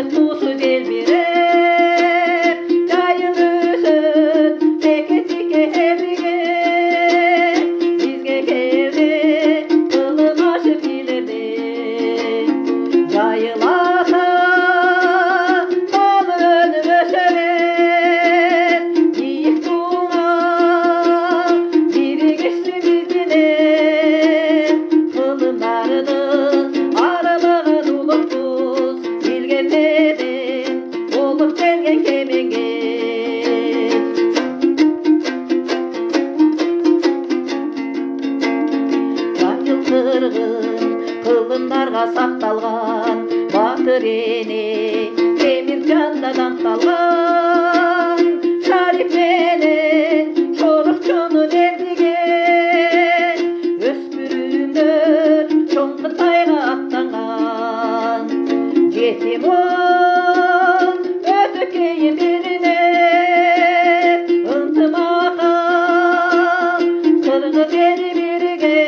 Jayık tuğsu delbirep, jayılısın teke herige. Bizge geldi kılım aşık ilerdi. Jayılasa kolun öşerer, yiyik tuğuna biri geçti bizine. Kılımlarını aralığın uluktuz, bilgenlerin olup gelgen kemenge. Jayıltırgın kılımlarga saktalgan, batır ene temir canda dаңталган. Şarip menen çorukçunu derdigen, öspürümдөр çoң Kытайга аттанған. Жетим он өтөкейин беринеп, ынтымакка кыргыз эли бирге.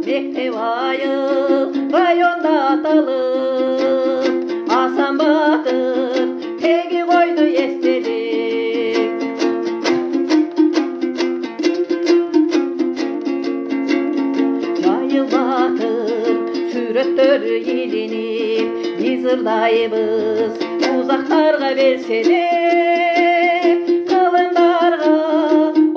Мектеп айыл районда аталып, Асан Батыр теги койду эстелик. Жайыл батыр сүрөттөрү илинип, биз ырдайбыз узактарга берселеп. Кылымдарга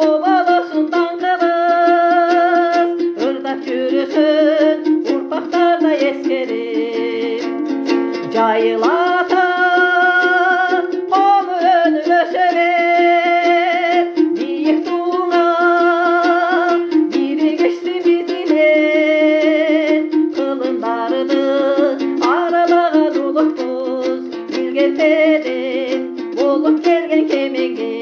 обалоосун даңкыбыз, ырдап жүрөсүн урпактарда эскерип. Жайыл ата комун өсөрөп, бийик туңа бири кечти бизинен. Кылымдарыны аралаган улукпуз, билгендерден болуп келген кемеңге.